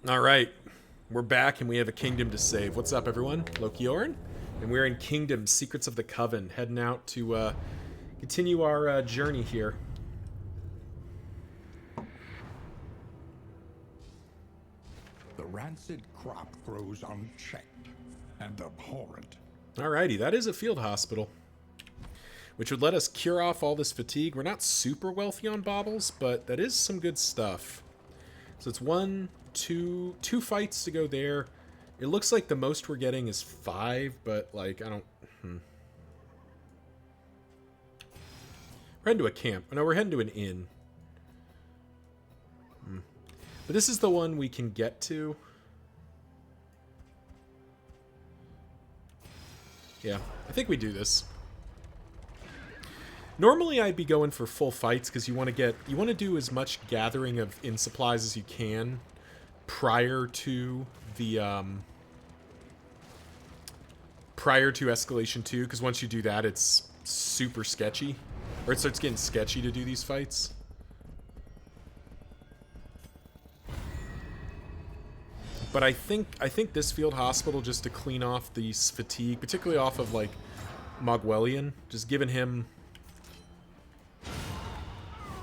All right, we're back and we have a kingdom to save. What's up, everyone? Loki Oren, and we're in Kingdom Secrets of the Coven, heading out to continue our journey here. The rancid crop grows unchecked and abhorrent. Alrighty, that is a field hospital, which would let us cure off all this fatigue. We're not super wealthy on baubles, but that is some good stuff. So it's two fights to go there. It looks like the most we're getting is 5, but like I don't. We're heading to a camp. No, we're heading to an inn. But this is the one we can get to. Yeah, I think we do this. Normally I'd be going for full fights because you want to do as much gathering of in supplies as you can prior to the prior to escalation 2, because once you do that it's super sketchy, or it starts getting sketchy to do these fights. But I think this field hospital, just to clean off the fatigue, particularly off of like Mogwellian, just giving him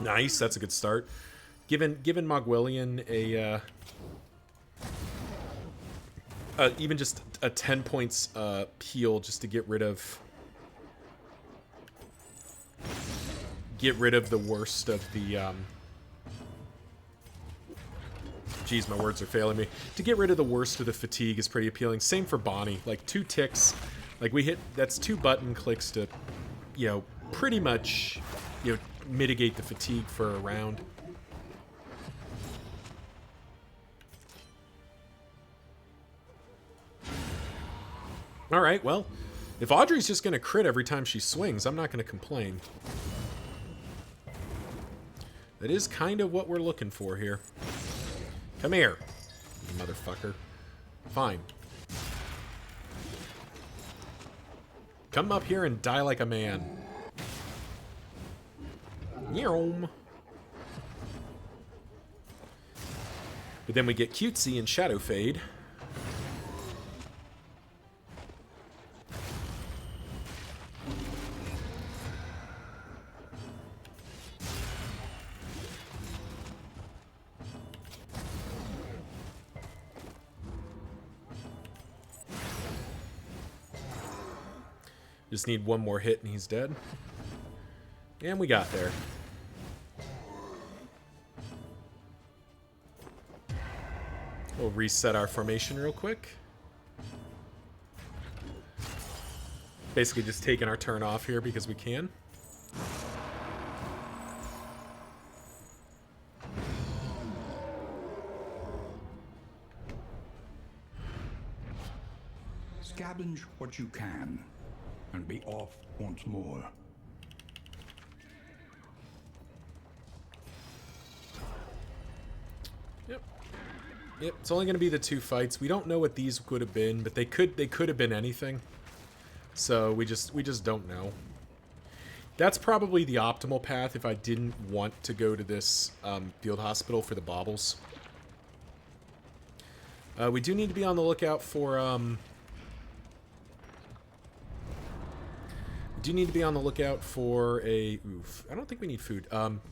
nice. That's a good start. Giving Mogwellian even just a 10 points heal, just to get rid of the worst of the. Geez, my words are failing me. To get rid of the worst of the fatigue is pretty appealing. Same for Bonnie. Like 2 ticks, like we hit. That's 2 button clicks to, pretty much, mitigate the fatigue for a round. All right, well, if Audrey's just going to crit every time she swings, I'm not going to complain. That is kind of what we're looking for here. Come here, you motherfucker. Fine. Come up here and die like a man. Yum. But then we get cutesy and shadow fade. Just need one more hit and he's dead. And we got there. We'll reset our formation real quick. Basically just taking our turn off here because we can. Scavenge what you can, and be off once more. Yep, it's only going to be the 2 fights. We don't know what these could have been, but they could have been anything. So we just don't know. That's probably the optimal path if I didn't want to go to this field hospital for the baubles. We do need to be on the lookout for a... Oof. I don't think we need food.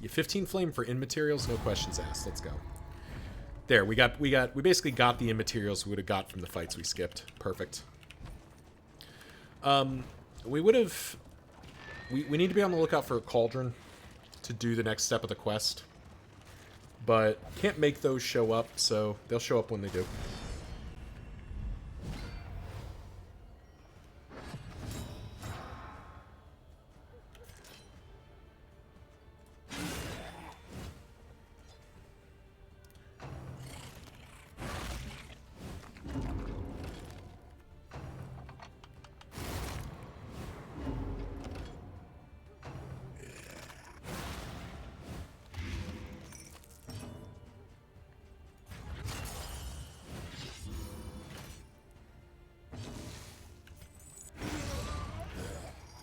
15 flame for in materials, no questions asked. Let's go. There, we basically got the in materials we would have got from the fights we skipped. Perfect. We need to be on the lookout for a cauldron to do the next step of the quest. But can't make those show up, so they'll show up when they do.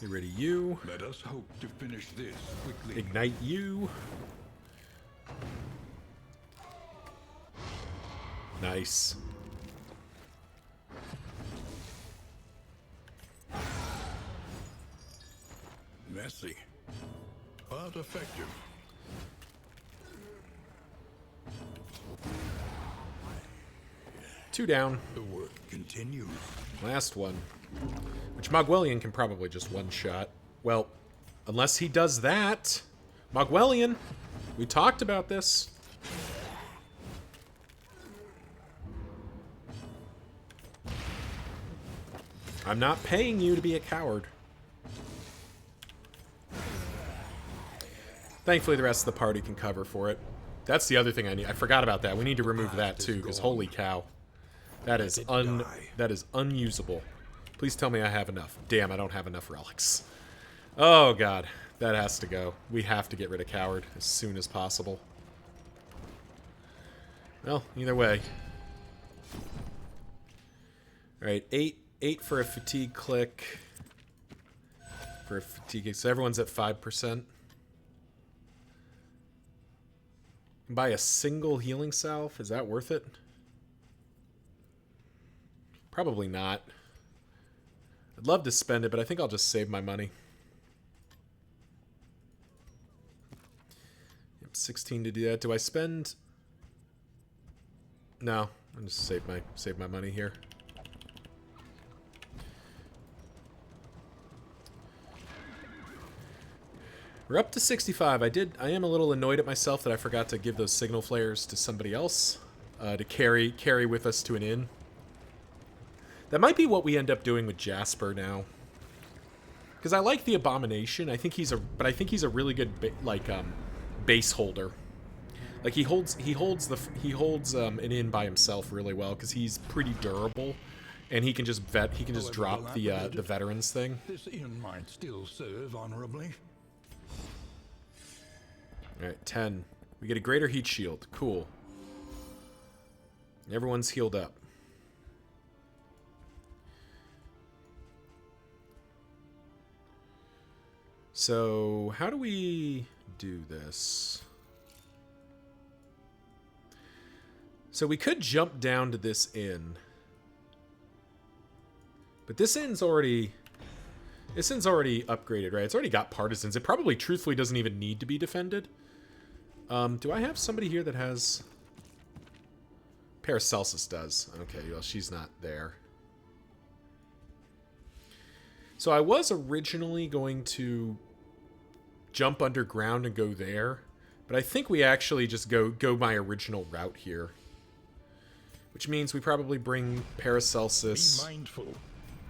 Get rid of you. Let us hope to finish this quickly. Ignite you. Nice. Messy, but effective. Two down. The work continues. Last one. Which Mogwellian can probably just one-shot. Well, unless he does that. Mogwellian, we talked about this. I'm not paying you to be a coward. Thankfully, the rest of the party can cover for it. That's the other thing I need. I forgot about that. We need to remove that too, because holy cow. That is unusable. Please tell me I have enough. Damn, I don't have enough relics. Oh god, that has to go. We have to get rid of Coward as soon as possible. Well, either way. Alright, 8 for a fatigue click. For a fatigue, so everyone's at 5%. Buy a single healing salve? Is that worth it? Probably not. I'd love to spend it, but I think I'll just save my money. Yep, 16 to do that. Do I spend? No, I'll just save my money here. We're up to 65. I am a little annoyed at myself that I forgot to give those signal flares to somebody else to carry with us to an inn. That might be what we end up doing with Jasper now. Because I like the Abomination. I think he's a really good base holder. Like he holds an inn by himself really well because he's pretty durable, and he can just drop the veterans thing. This inn might still serve honorably. Alright, 10. We get a greater heat shield. Cool. Everyone's healed up. So, how do we do this? So we could jump down to this inn. But this inn's already upgraded, right? It's already got partisans. It probably, truthfully, doesn't even need to be defended. Do I have somebody here that has... Paracelsus does. Okay, well, she's not there. So I was originally going to jump underground and go there, but I think we actually just go my original route here. Which means we probably bring Paracelsus... Be mindful.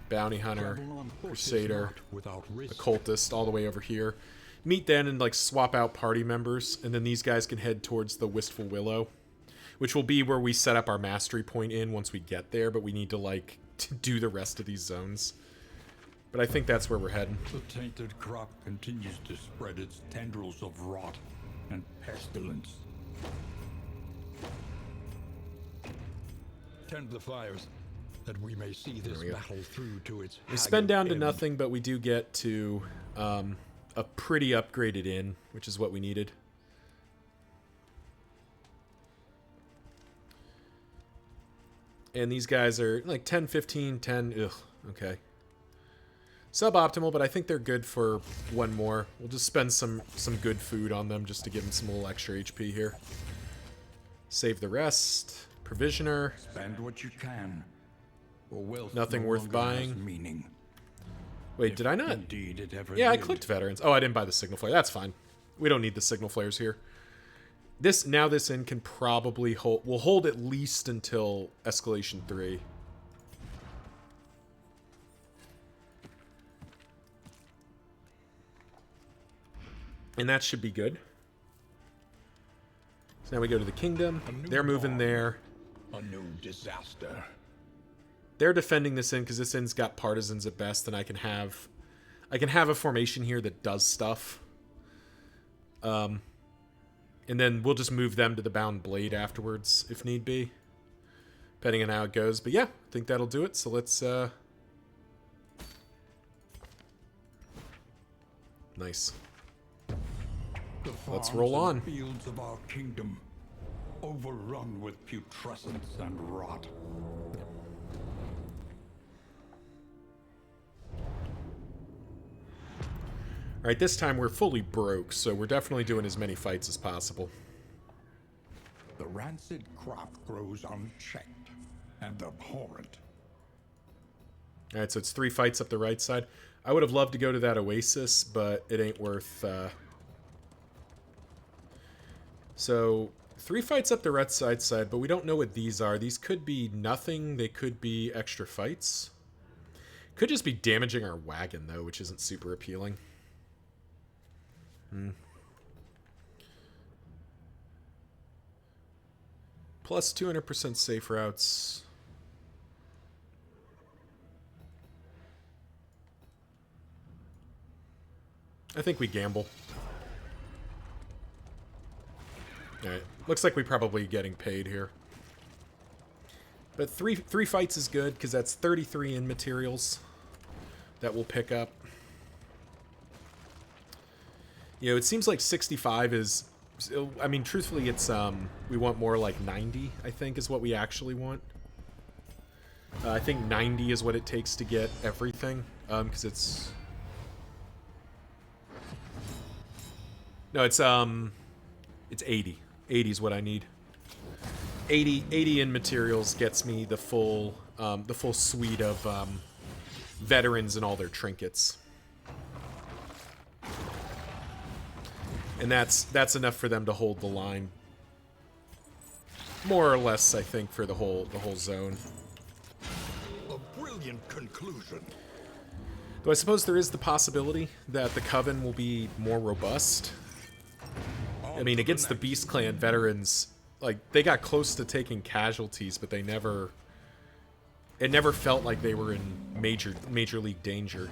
Bounty Hunter, Crusader, Occultist, all the way over here. Meet then and, like, swap out party members, and then these guys can head towards the Wistful Willow, which will be where we set up our mastery point in once we get there, but we need to, like, to do the rest of these zones. But I think that's where we're heading. The tainted crop continues to spread its tendrils of rot and pestilence. Tend the fires, that we may see this battle through to its We spend down to end. nothing, but we do get to a pretty upgraded inn, which is what we needed. And these guys are like 10, 15, 10. Ugh, okay. Suboptimal, but I think they're good for one more. We'll just spend some good food on them just to give them some little extra HP here. Save the rest. Provisioner. Spend what you can. Or wealth Nothing no worth longer has buying. Meaning. Wait, If did I not? Indeed it ever Yeah, I did. clicked veterans. Oh, I didn't buy the signal flare. That's fine. We don't need the signal flares here. This inn can probably hold. Will hold at least until escalation 3. And that should be good. So now we go to the kingdom. They're moving there. A new disaster. They're defending this inn because this inn's got partisans at best, and I can have a formation here that does stuff. And then we'll just move them to the Bound Blade afterwards, if need be. Depending on how it goes. But yeah, I think that'll do it. So let's... Nice. The Let's farms roll and on. Fields of our kingdom. overrun with putrescence and rot. Alright, this time we're fully broke, so we're definitely doing as many fights as possible. The rancid crop grows unchecked and abhorrent. Alright, so it's 3 fights up the right side. I would have loved to go to that oasis, but it ain't worth... So, 3 fights up the right side, but we don't know what these are. These could be nothing. They could be extra fights. Could just be damaging our wagon, though, which isn't super appealing. Plus 200% safe routes. I think we gamble. Alright. Looks like we're probably getting paid here. But three fights is good, because that's 33 in materials that we'll pick up. You know, it seems like 65 is... I mean, truthfully, it's... we want more like 90, I think, is what we actually want. I think 90 is what it takes to get everything, because it's... No, it's 80. 80 is what I need. 80 in materials gets me the full suite of veterans and all their trinkets. And that's enough for them to hold the line. More or less, I think, for the whole zone. A brilliant conclusion. Though I suppose there is the possibility that the Coven will be more robust. I mean, against the Beast Clan veterans, like, they got close to taking casualties, but they never... It never felt like they were in major league danger.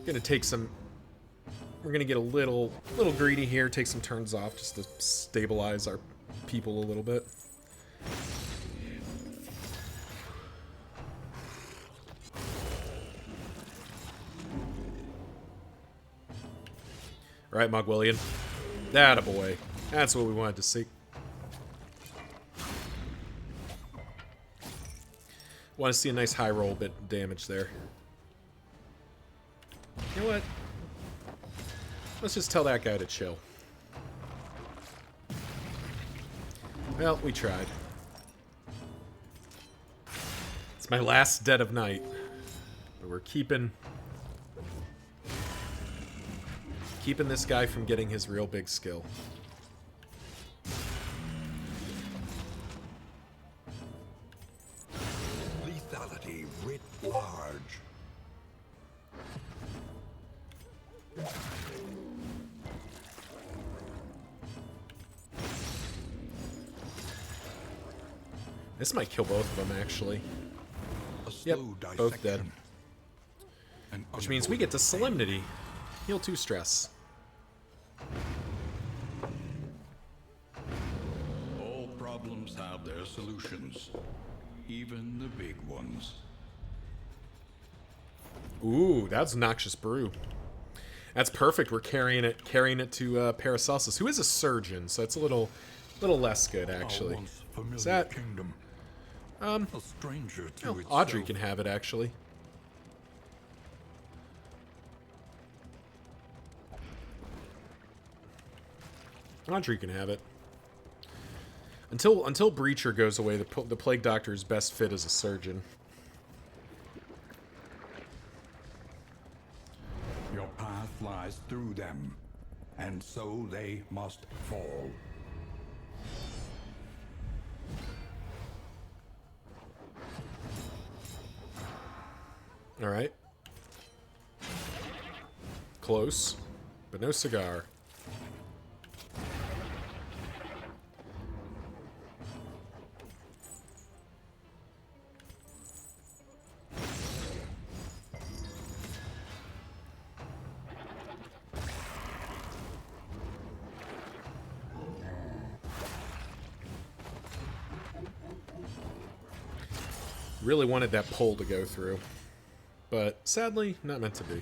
Gonna take some... We're gonna get a little greedy here, take some turns off just to stabilize our people a little bit. Right, Mogwillian. That a boy. That's what we wanted to see. Want to see a nice high roll bit of damage there. You know what? Let's just tell that guy to chill. Well, we tried. It's my last dead of night. But we're keeping this guy from getting his real big skill. Lethality writ large. This might kill both of them, actually. Yep, both dead. Which means we get to Solemnity. Heal 2 stress. All problems have their solutions, even the big ones. Ooh, that's Noxious Brew. That's perfect. We're carrying it to Paracelsus, who is a surgeon, so it's a little less good, actually. Is that kingdom, a stranger to itself. Audrey can have it, actually. Audrey can have it. Until Breacher goes away, the Plague Doctor is best fit as a surgeon. Your path lies through them, and so they must fall. All right. Close, but no cigar. Really wanted that pole to go through. But sadly, not meant to be.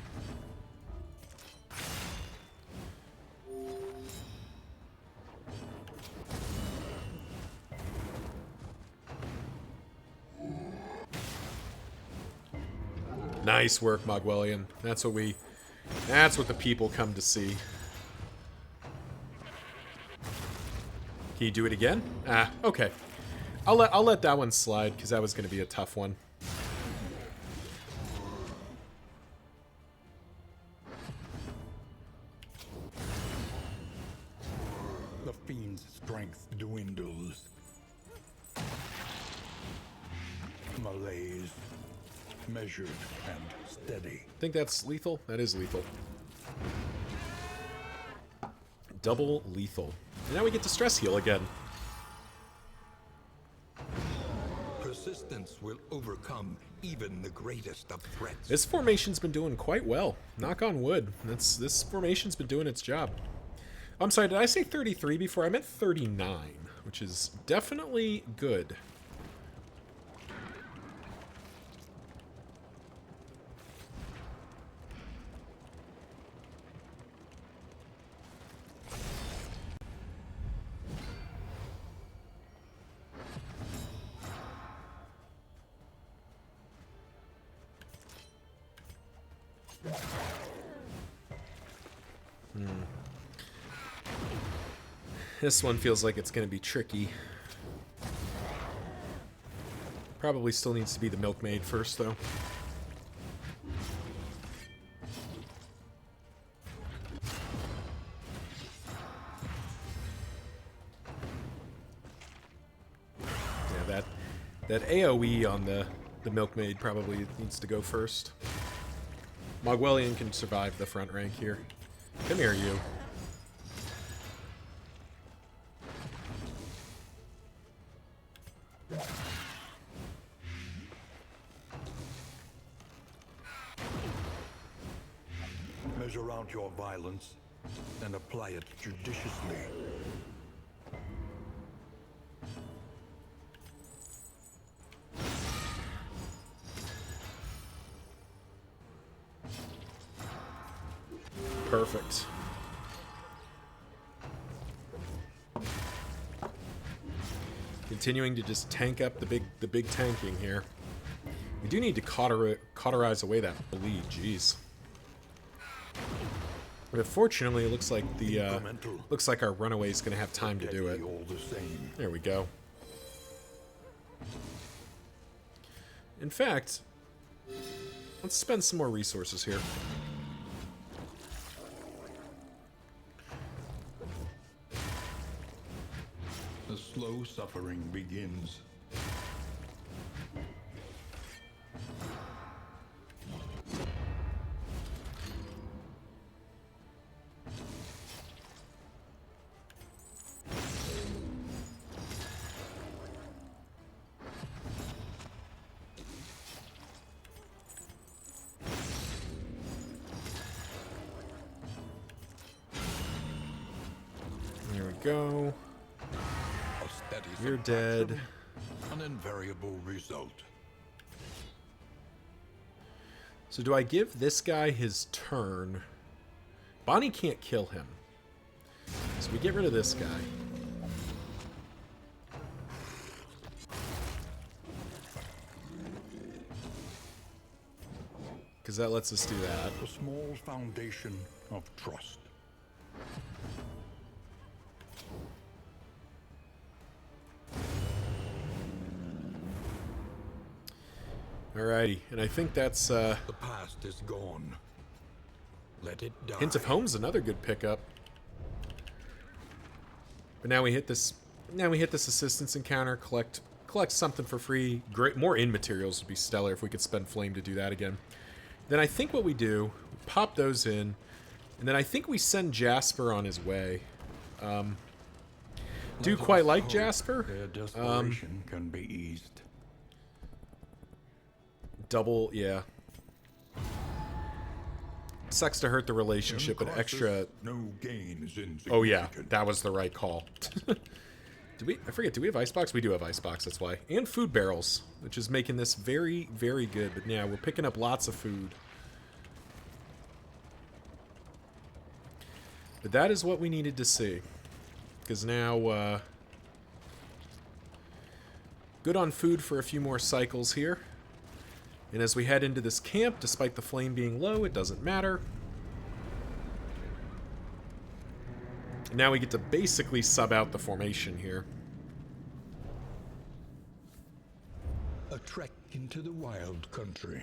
Nice work, Mogwellian. That's what the people come to see. Can you do it again? Ah, okay. I'll let that one slide because that was going to be a tough one. The fiend's strength dwindles. Malaise, measured and steady. Think that's lethal? That is lethal. Double lethal. And now we get to stress heal again. Persistence will overcome even the greatest of threats. This formation's been doing quite well. Knock on wood. This formation's been doing its job. I'm sorry, did I say 33 before? I meant 39, which is definitely good. This one feels like it's going to be tricky. Probably still needs to be the milkmaid first, though. Yeah, that AoE on the milkmaid probably needs to go first. Mogwellian can survive the front rank here. Come here, you. Measure out your violence and apply it judiciously. Perfect. Continuing to just tank up the big tanking here. We do need to cauterize away that bleed. Jeez. But fortunately, it looks like our runaway is going to have time to do it. There we go. In fact, let's spend some more resources here. The slow suffering begins. There we go. You're dead. An invariable result. So do I give this guy his turn? Bonnie can't kill him. So we get rid of this guy. Because that lets us do that. A small foundation of trust. Alrighty, and I think that's The past is gone. Let it die. Hint of Home's another good pickup. But now we hit this. Now we hit this assistance encounter. Collect something for free. Great, more in materials would be stellar if we could spend flame to do that again. Then I think what we do, pop those in, and then I think we send Jasper on his way. Do quite like Jasper. Their desperation can be eased. Double, yeah. Sucks to hurt the relationship, but extra. No gain is insignificant. Oh yeah, that was the right call. I forget, do we have icebox? We do have icebox, that's why. And food barrels, which is making this very, very good. But yeah, we're picking up lots of food. But that is what we needed to see. Because now, good on food for a few more cycles here. And as we head into this camp, despite the flame being low, it doesn't matter. Now we get to basically sub out the formation here. A trek into the wild country.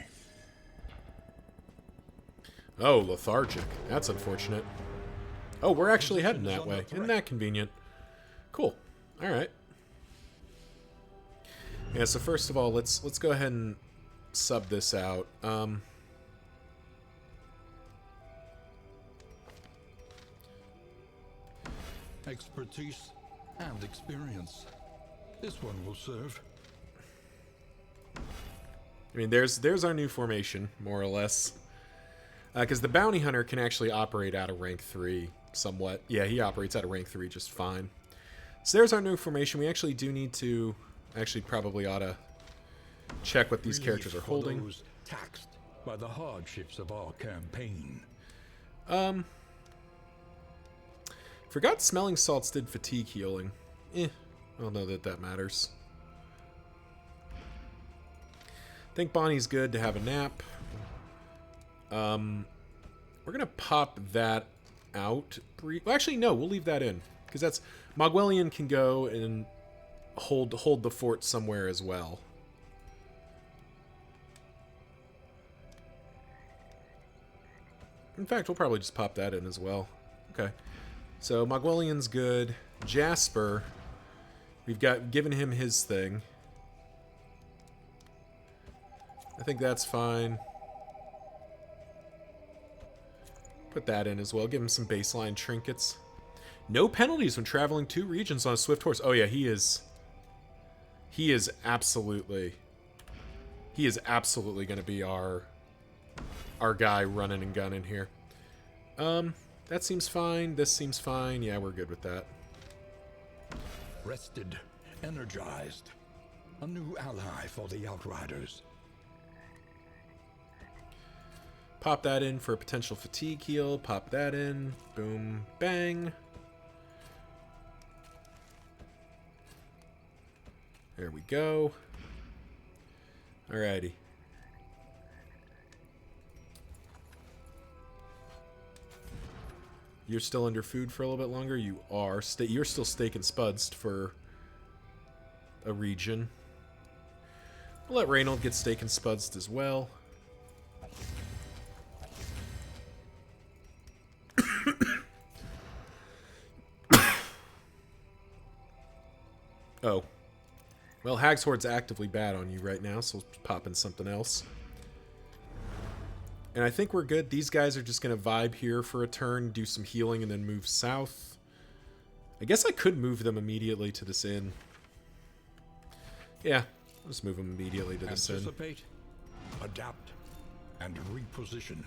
Oh, lethargic. That's unfortunate. Oh, we're actually heading that way. Isn't that convenient? Cool. Alright. Yeah, so first of all, let's go ahead and sub this out. Expertise and experience. This one will serve. I mean, there's our new formation, more or less. Because the bounty hunter can actually operate out of rank 3 somewhat. Yeah, he operates out of rank 3 just fine. So there's our new formation. We actually do need to... Actually, probably ought to check what these characters are holding. Those taxed by the hardships of our campaign. Forgot smelling salts did fatigue healing. I don't know that matters. Think Bonnie's good to have a nap. We're gonna pop that out. Well, actually, no, we'll leave that in because that's Mogwellian can go and hold the fort somewhere as well. In fact, we'll probably just pop that in as well. Okay. So Mogwellian's good. Jasper, we've given him his thing. I think that's fine. Put that in as well. Give him some baseline trinkets. No penalties when traveling 2 regions on a swift horse. Oh yeah, he is absolutely going to be our guy running and gunning here. That seems fine. This seems fine. Yeah, we're good with that. Rested, energized. A new ally for the Outriders. Pop that in for a potential fatigue heal. Pop that in. Boom. Bang. There we go. Alrighty. You're still under food for a little bit longer? You are. You're still steak and spuds for a region. We'll let Reynold get steak and spuds as well. Oh. Well, Hag's Horde's actively bad on you right now, so let's pop in something else. And I think we're good. These guys are just going to vibe here for a turn, do some healing, and then move south. I guess I could move them immediately to this inn. Yeah, I'll just move them immediately to this inn. Anticipate, adapt, and reposition.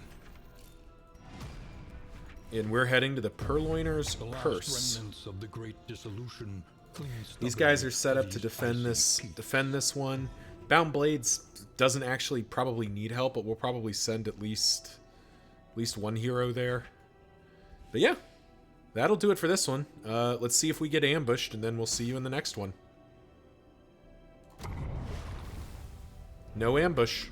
And we're heading to the Purloiner's The last Purse. remnants of the Great Dissolution. These guys are set up to defend this one. Bound Blades doesn't actually probably need help, but we'll probably send at least one hero there. But yeah, that'll do it for this one. Let's see if we get ambushed, and then we'll see you in the next one. No ambush.